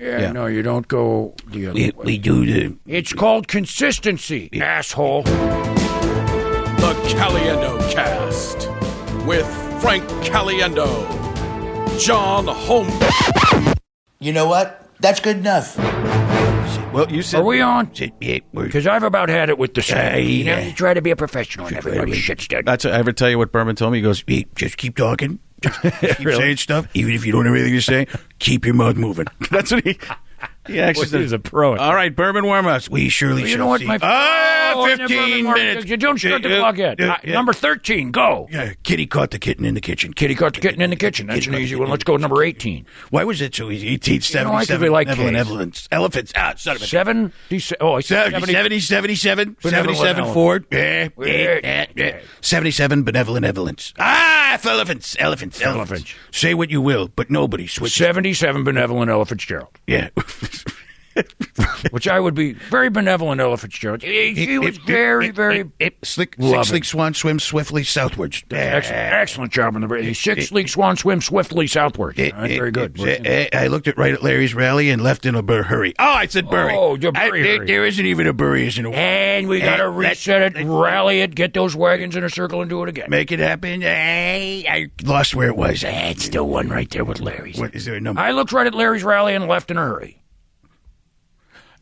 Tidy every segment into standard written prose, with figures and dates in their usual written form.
Yeah, no, you don't go the other way. We do the... It's called consistency, asshole. The Caliendo Cast with Frank Caliendo, John Holmes. You know what? That's good enough. Well, you said... Are we on? Yeah, Because I've about had it with the same. You know, yeah. you try to be a professional and everybody shit's dead. That's, I ever tell you what Berman told me? He goes, Hey, just keep talking. Just keep saying stuff. Even if you don't have anything to say, keep your mouth moving. That's what he actually said. He's a pro. All right, Berman warm-ups. We surely You shall know what, see. my... 15 minutes. You don't start the clock yet. Number 13, go. Yeah, Kitty caught the kitten in the kitchen. Kitty caught the kitten in the kitchen. That's an easy one. Let's go number 18. Why was it so easy? 1877. I could be like Elephants. Son of a... 70. Oh, I said 77 Benevolent Ford. 77 benevolent elephants. Elephants. Say what you will, but nobody switches. 77 benevolent Ella Fitzgerald. Yeah. Which I would be very benevolent Ella Fitzgerald. She was very Slick loving. sleek swan swims swiftly southwards. Excellent job on the bridge. Six sleek swan swim swiftly southward. Very good. I looked right at Larry's rally and left in a hurry. Oh, I said bury. Oh, you're bury. There isn't even a bury, isn't it? And we got to reset it, rally it, get those wagons in a circle and do it again. Make it happen. I lost where it was. It's still one right there with Larry's. What, is there a number? I looked right at Larry's rally and left in a hurry.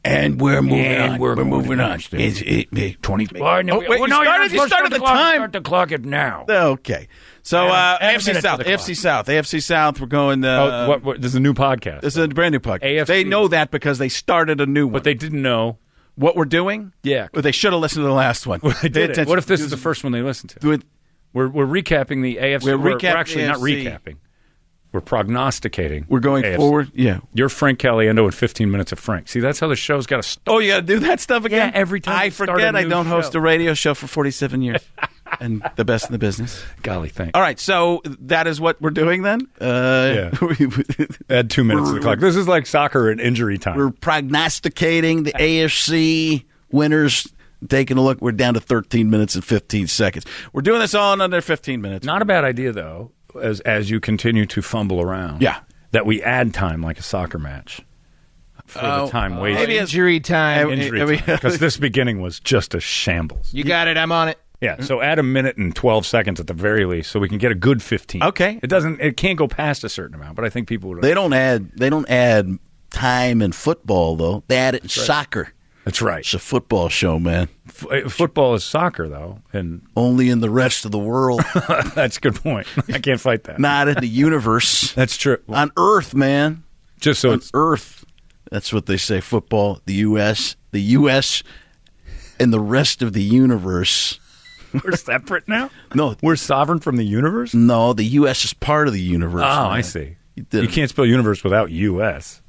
And we're moving on. We're moving on. It's 20. you started the time. Start the clock at now. Okay. So, AFC South, we're going... This is a new podcast. This is a brand new podcast. AFC. They know that because they started a new one. But they didn't know. What we're doing? Yeah. Well, they should have listened to the last one. Well, they did. What if this is the first one they listened to? We're recapping the AFC. We're actually not recapping. We're prognosticating. We're going AFC. forward. Yeah. You're Frank Caliendo in 15 minutes of Frank. See, that's how the show's got to start. Oh, you got to do that stuff again? Yeah, every time I we start forget a I new don't show. host a radio show for 47 years. And the best in the business. Golly, thanks. All right, so that is what we're doing then? Add 2 minutes to the clock. This is like soccer at injury time. We're prognosticating the AFC winners. Taking a look, we're down to 13 minutes and 15 seconds. We're doing this all in under 15 minutes. Not a bad idea, though, as you continue to fumble around. Yeah. That we add time like a soccer match for the time wasted. Maybe Injury time. Because this beginning was just a shambles. You got it. I'm on it. Yeah, so add a minute and 12 seconds at the very least, so we can get a good 15. Okay. It can't go past a certain amount, but I think people would. They don't add time in football though. They add it in soccer. That's right. It's a football show, man. Football is soccer, though, and Only in the rest of the world, that's a good point. I can't fight that. not in the universe. That's true. On Earth, man. Just so On it's Earth. That's what they say. Football, the U.S., and the rest of the universe. we're separate now. No, We're sovereign from the universe. no, the U.S. is part of the universe. Oh, man. I see. did You it. can't spell universe without U.S.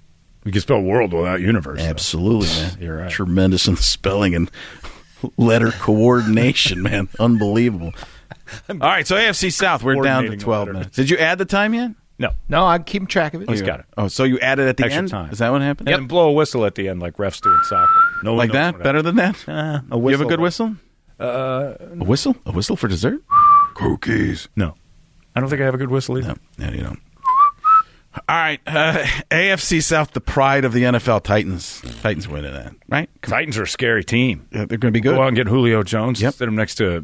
You can spell world without universe. though. Absolutely, man. You're right. Tremendous in the spelling and letter coordination, man. Unbelievable. All right, so AFC South, we're down to Coordinating 12 letters. minutes. Did you add the time yet? No, I'm keeping track of it. He's got it. Oh, so you added at the Extra end? time. Is that what happened? And blow a whistle at the end like refs do in soccer. No one Like knows that? what Better than that? happened. A You have a good whistle. whistle? A whistle? A whistle for dessert? Cookies. No. I don't think I have a good whistle either. No, you don't. All right, AFC South, the pride of the NFL, Titans. Titans winning that, right? Titans are a scary team. Yeah, they're going to be good. Go out and get Julio Jones. Yep. Sit him next to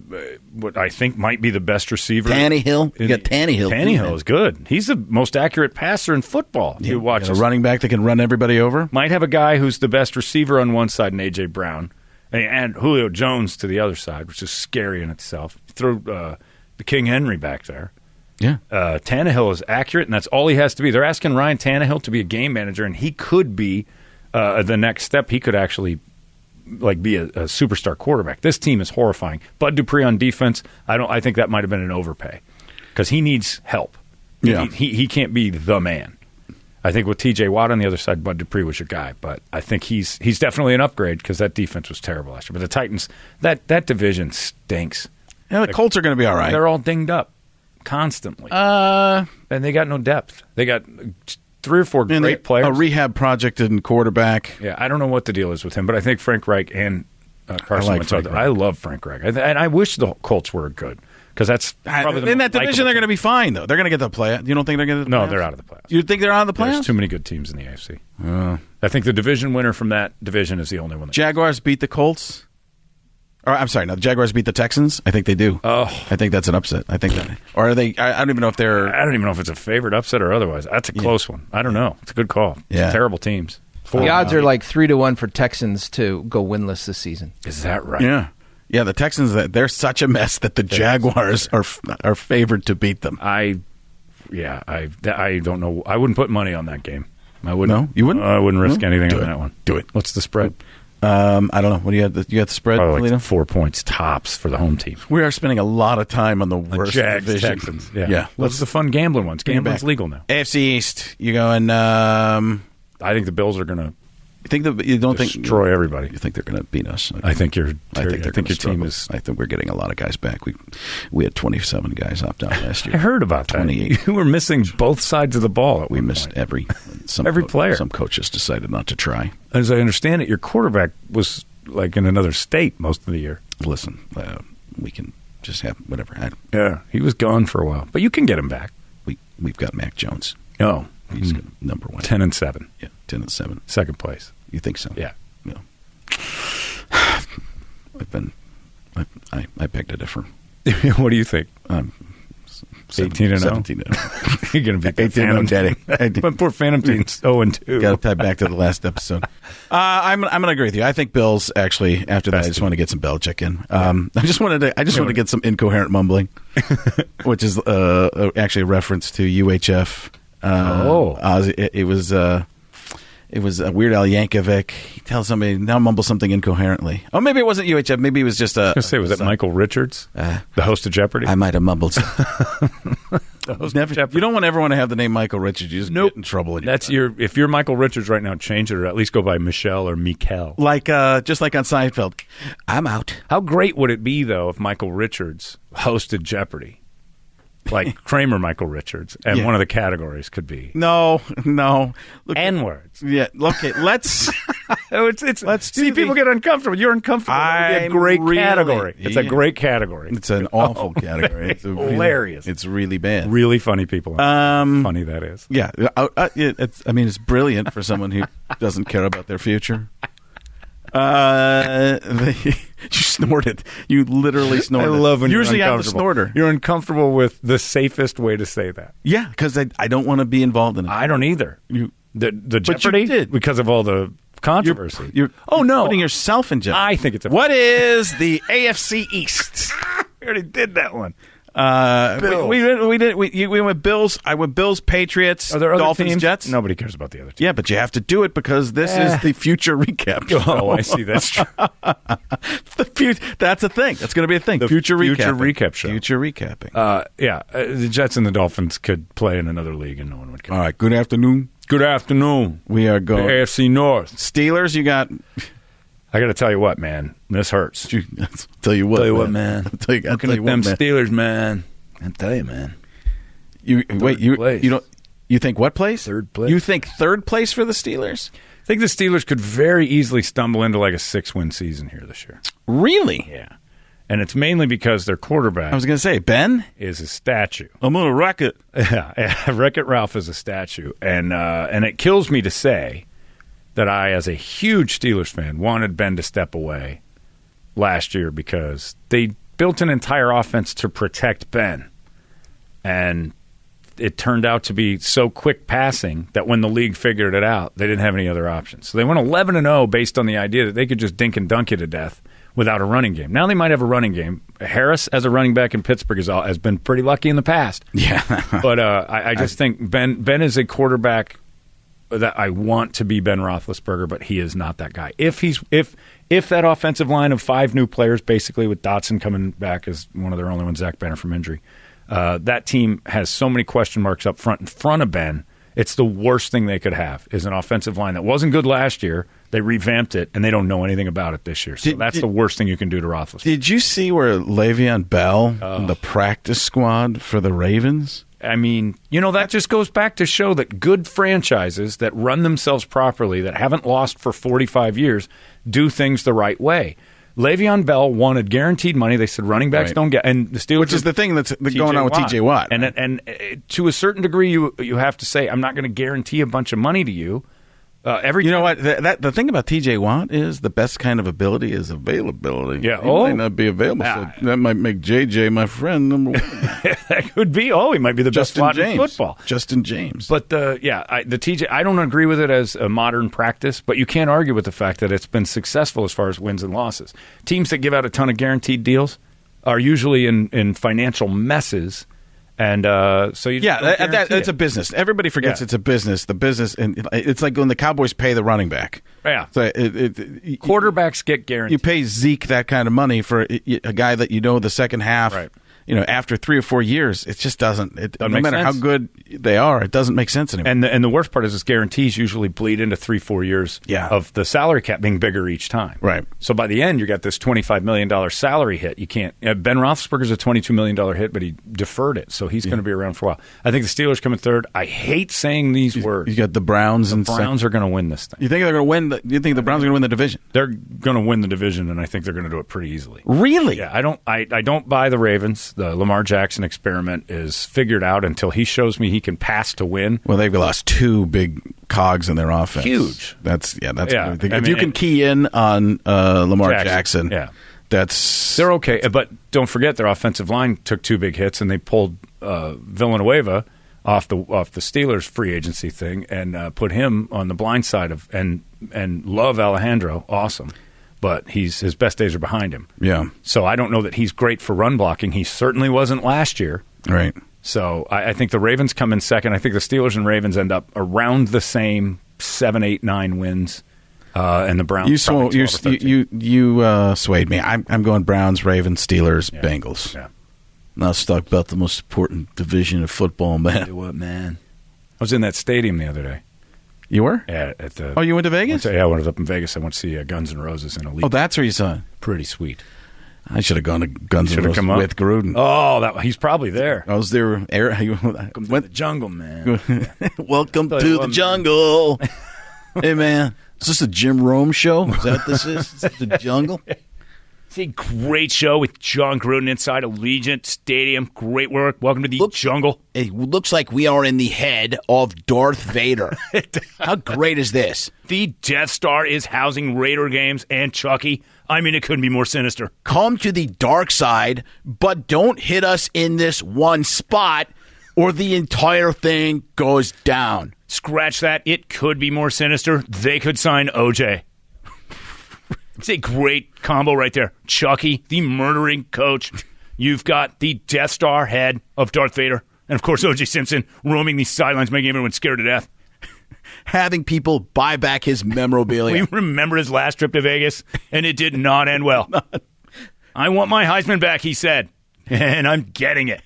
what I think might be the best receiver. Tannehill. You got Tannehill. Tannehill is good. He's the most accurate passer in football. Yeah, You watch got a this. running back that can run everybody over. Might have a guy who's the best receiver on one side and A.J. Brown, and Julio Jones to the other side, which is scary in itself. Throw the King Henry back there. Yeah. Tannehill is accurate, and that's all he has to be. They're asking Ryan Tannehill to be a game manager, and he could be the next step. He could actually be a superstar quarterback. This team is horrifying. Bud Dupree on defense, I think that might have been an overpay because he needs help. Yeah. He can't be the man. I think with T.J. Watt on the other side, Bud Dupree was your guy, but I think he's definitely an upgrade because that defense was terrible last year. But the Titans, that division stinks. Yeah, the Colts are going to be all right. They're all dinged up constantly. And they got no depth. They got 3 or 4 great players. A rehab project in quarterback. Yeah, I don't know what the deal is with him, but I think Frank Reich and Carson I like Wentz Frank are. Reich. I love Frank Reich. And I wish the Colts were good because that's probably the in most that division. likable They're going to team. be fine though. They're going to get the play. You don't think they're going to? No, they're out of the playoffs. You think they're out of the playoffs? There's too many good teams in the AFC. I think the division winner from that division is the only one. That Jaguars beat the Colts. Or I'm sorry, no, the Jaguars beat the Texans. I think they do. Oh, I think that's an upset. I think that, or are they? I don't even know if they're. I don't even know if it's a favorite upset or otherwise. That's a close one. I don't know. It's a good call. Yeah. Terrible teams. The odds are like 3-1 for Texans to go winless this season. Is that right? Yeah. The Texans, they're such a mess that the Jaguars are favored to beat them. I don't know. I wouldn't put money on that game. I wouldn't. No, you wouldn't. I wouldn't risk anything Do on it. that one. Do it. What's the spread? I don't know. What do you have? You got the spread? Probably like Polito? 4 points tops for the home team. We are spending a lot of time on the worst Jags, division. Texans. Yeah. What's the fun gambling ones? Gambling's back. legal now. AFC East. You going? I think the Bills are going to You think that you don't destroy think everybody. you think they're going to beat us? I think your I think your gonna team struggle. is. I think we're getting a lot of guys back. We had 27 guys opt out last year. I heard about that. 28. You were missing both sides of the ball. At We one missed point. every Player. Some coaches decided not to try. As I understand it, your quarterback was like in another state most of the year. Listen, we can just have whatever. Yeah, he was gone for a while, but you can get him back. We've got Mac Jones. Oh, He's number one. 10-7, Yeah, 10-7. second place. You think so? Yeah. No. I beg to differ. What do you think? 18-0. 17-0. You're going to be 18-0 daddy. But poor Phantom team's 0-2. Got to tie back to the last episode. I'm going to agree with you. I think Bills actually. After that, I just want to get some Belichick in. I just wanted to get some incoherent mumbling, which is actually a reference to UHF. It was Weird Al Yankovic. He tells somebody now mumble something incoherently. Oh, maybe it wasn't UHF. Maybe it was just I was going to say, was it Michael Richards, the host of Jeopardy? I might have mumbled something. You don't want everyone to have the name Michael Richards. You just get in trouble. If you're Michael Richards right now, change it or at least go by Michelle or Mikel. Just like on Seinfeld. I'm out. How great would it be though if Michael Richards hosted Jeopardy? Like Kramer Michael Richards, and one of the categories could be No. Look, N-words. yeah. Okay. Let's. Let's see. People get uncomfortable. You're uncomfortable. It's a great category. It's a great category. It's an awful category. It's hilarious. It's really bad. Really funny people. Funny that is. Yeah. It's brilliant for someone who doesn't care about their future. You snorted. You literally snorted. I love when usually you're I'm the uncomfortable. snorter. You're uncomfortable with the safest way to say that. Yeah, because I don't want to be involved in it. I don't either. The Jeopardy? you did. Because of all the controversy. You're putting yourself in jeopardy. I think it's a... What is the AFC East? We already did that one. We went Bills. I went Bills, Patriots, Are there other Dolphins, teams? Jets. Nobody cares about the other teams. Yeah, but you have to do it because this is the future recap. Oh, I see. That's true. That's a thing. That's going to be a thing. The future recap show. Future recapping. The Jets and the Dolphins could play in another league and no one would care. All right. Good afternoon. Good afternoon. We are The going AFC North. Steelers. You got. I got to tell you what, man. This hurts. Tell you what, man. man. Looking at them Steelers, man. I tell you, man. You place. You think what place? Third place. You think third place for the Steelers? I think the Steelers could very easily stumble into like a 6-win season here this year. Really? Yeah. And it's mainly because their quarterback I was going to say Ben is a statue. I'm going to wreck it. Yeah, Wreck-It Ralph is a statue. And it kills me to say that I, as a huge Steelers fan, wanted Ben to step away last year because they built an entire offense to protect Ben. And it turned out to be so quick passing that when the league figured it out, they didn't have any other options. So they went 11-0 based on the idea that they could just dink and dunk you to death without a running game. Now they might have a running game. Harris, as a running back in Pittsburgh, has been pretty lucky in the past. Yeah. But I just think Ben is a quarterback that I want to be Ben Roethlisberger, but he is not that guy. If that offensive line of 5 new players, basically with Dotson coming back as one of their only ones, Zach Banner from injury, that team has so many question marks up front in front of Ben. It's the worst thing they could have is an offensive line that wasn't good last year. They revamped it, and they don't know anything about it this year. So that's the worst thing you can do to Roethlisberger. Did you see where Le'Veon Bell, the practice squad for the Ravens? I mean, that just goes back to show that good franchises that run themselves properly, that haven't lost for 45 years, do things the right way. Le'Veon Bell wanted guaranteed money. They said running backs don't get, and the Steelers, which is the thing that's going on with T.J. Watt, and to a certain degree, you have to say, I'm not going to guarantee a bunch of money to you. You know what? The thing about T.J. Watt is the best kind of ability is availability. Yeah, he might not be available. So that might make J.J. my friend number one. That could be. Oh, he might be the best slot in football. Justin James. But the T.J. I don't agree with it as a modern practice, but you can't argue with the fact that it's been successful as far as wins and losses. Teams that give out a ton of guaranteed deals are usually in financial messes. And so it's a business. Everybody forgets it's a business. The business, and it's like when the Cowboys pay the running back. Yeah, so quarterbacks get guaranteed. You pay Zeke that kind of money for a guy that the second half. Right. After 3 or 4 years, it just doesn't. No matter sense. how good they are, it doesn't make sense anymore. And the worst part is, guarantees usually bleed into 3-4 years of the salary cap being bigger each time. Right. So by the end, you got this $25 million salary hit. You can't. Ben Roethlisberger's a $22 million hit, but he deferred it, so he's going to be around for a while. I think the Steelers come in third. I hate saying these words. You got the Browns, the Browns are going to win this thing. You think they're going to win? You think the Browns are going to win the division? They're going to win the division, and I think they're going to do it pretty easily. Really? Yeah. I don't buy the Ravens. The Lamar Jackson experiment is figured out until he shows me he can pass to win. Well, they've lost 2 big cogs in their offense. Huge. That's if you can key in on Lamar Jackson, they're okay. But don't forget, their offensive line took 2 big hits, and they pulled Villanueva off the Steelers free agency thing and put him on the blind side of and love Alejandro, awesome. But his best days are behind him. Yeah. So I don't know that he's great for run blocking. He certainly wasn't last year. Right. So I think the Ravens come in second. I think the Steelers and Ravens end up around the same 7, 8, 9 wins. And the Browns. You swayed me. I'm going Browns, Ravens, Steelers, Bengals. Yeah. Now let's talk about the most important division of football, man. Tell you what, man? I was in that stadium the other day. You were? Yeah. You went to Vegas? I was up in Vegas. I went to see Guns N' Roses in Elite. Oh, that's where you saw it? Pretty sweet. I should have gone to Guns N' Roses with Gruden. Oh, he's probably there. I was there. Welcome to the jungle, man. Welcome to the jungle. Hey, man. Is this a Jim Rome show? Is that what this is? Is this the jungle? It's a great show with John Gruden inside Allegiant Stadium. Great work. Welcome to the jungle. It looks like we are in the head of Darth Vader. How great is this? The Death Star is housing Raider games and Chucky. I mean, it couldn't be more sinister. Come to the dark side, but don't hit us in this one spot or the entire thing goes down. Scratch that. It could be more sinister. They could sign OJ. It's a great combo right there. Chucky, the murdering coach. You've got the Death Star head of Darth Vader. And, of course, O.J. Simpson roaming these sidelines, making everyone scared to death. Having people buy back his memorabilia. We remember his last trip to Vegas, and it did not end well. I want my Heisman back, he said. And I'm getting it.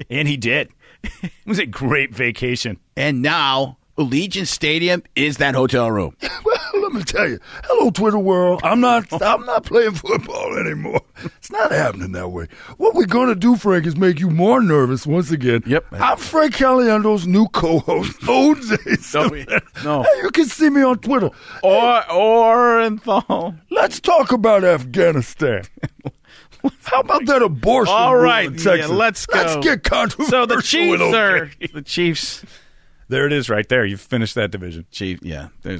And he did. It was a great vacation. And now, Allegiant Stadium is that hotel room. Well, let me tell you. Hello, Twitter world. I'm not playing football anymore. It's not happening that way. What we're going to do, Frank, is make you more nervous once again. Yep. I'm Frank Caliendo's new co-host, OJ. No. Hey, you can see me on Twitter. Orenthal. Let's talk about Afghanistan. How about that abortion? All right, in Texas? yeah, let's go. Let's get controversial. So the Chiefs. There it is right there. You've finished that division.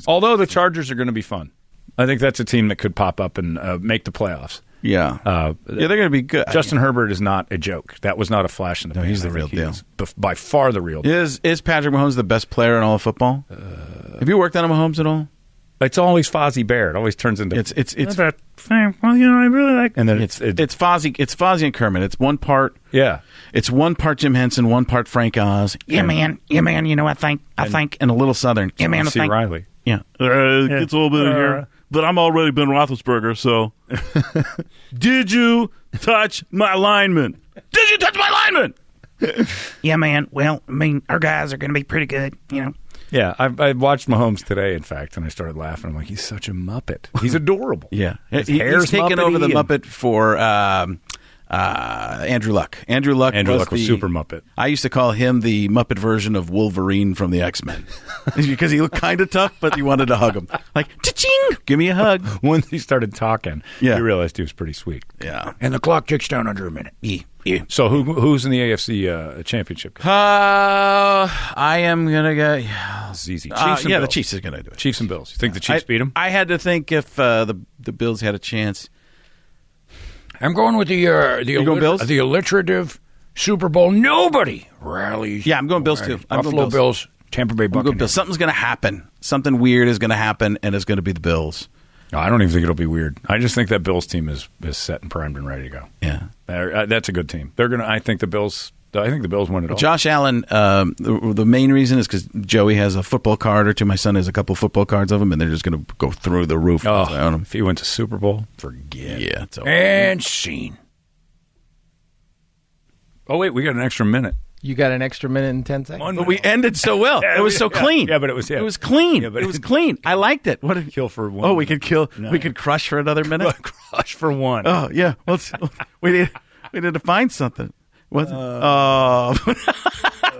Although the Chargers are going to be fun. I think that's a team that could pop up and make the playoffs. Yeah. They're going to be good. Justin Herbert is not a joke. That was not a flash in the pan. He's the real deal. By far the real deal. Is Patrick Mahomes the best player in all of football? Have you worked on Mahomes at all? It's always Fozzie Bear. It always turns into it's that thing. Well, I really like. And then it's Fozzie and Kermit. It's one part. Yeah. It's one part Jim Henson, one part Frank Oz. Yeah, man. You know, I think, and a little Southern. Yeah, man, I think. Riley. Yeah. It's a little bit here. But I'm already Ben Roethlisberger, so. Did you touch my lineman? Did you touch my lineman? Yeah, man. Well, I mean, our guys are going to be pretty good, you know. Yeah, I watched Mahomes today, in fact, and I started laughing. I'm like, he's such a Muppet. He's adorable. Yeah. His He's hair's taken Muppety over the and- Muppet for Andrew Luck. Andrew Luck was Super Muppet. I used to call him the Muppet version of Wolverine from the X-Men. Because he looked kind of tough, but you wanted to hug him. Like, cha-ching! Give me a hug. Once he started talking, Yeah. you realized he was pretty sweet. Yeah. And the clock ticks down under a minute. Yeah. So who's in the AFC Championship? I am going to go... It's easy. the Chiefs is going to do it. Chiefs and Bills. You think the Chiefs beat them? I had to think if the Bills had a chance. I'm going with the going Bills? the alliterative Super Bowl. Nobody rallies. Yeah, I'm going Bills, too. I'm Buffalo going Bills, Tampa Bay I'm going Buccaneers. Bills. Something's going to happen. Something weird is going to happen, and it's going to be the Bills. No, I don't even think it'll be weird. I just think that Bills team is set and primed and ready to go. Yeah. That's a good team. They're gonna. I think the Bills win it all. Josh Allen, the main reason is because Joey has a football card or two. My son has a couple football cards of them, and they're just going to go through the roof. Oh, if he went to Super Bowl, forget. Yeah. It's over. And scene. Oh wait, we got an extra minute. You got an extra minute and 10 seconds? But we ended so well. It was so clean. Yeah, but it was. Yeah. It was clean. Yeah, but it was clean. I liked it. What a kill for one. Oh, we could kill. No. We could crush for another minute. Crush for one. Oh yeah. We need to find something. What's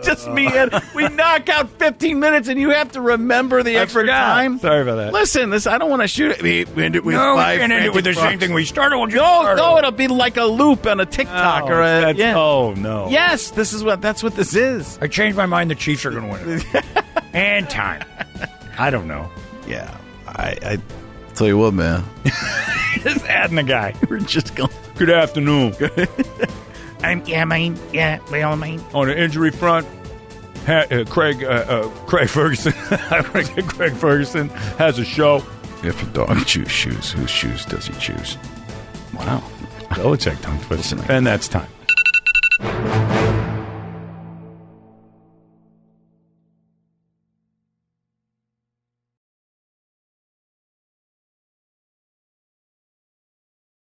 just me and we knock out 15 minutes and you have to remember the extra time. Sorry about that. Listen, I don't want to shoot it. We end it with No, we five can't end it with the frantic same thing we started with. No, it'll be like a loop on a TikTok or a. Yeah. Oh no. Yes, that's what this is. I changed my mind. The Chiefs are going to win it. And time. I don't know. Yeah, I tell you what, man. Just adding the guy. We're just going. Good afternoon. On On the injury front, Craig Ferguson. Craig Ferguson has a show. If a dog chews shoes, whose shoes does he choose? Wow. Belichick tongue twister. And that's time.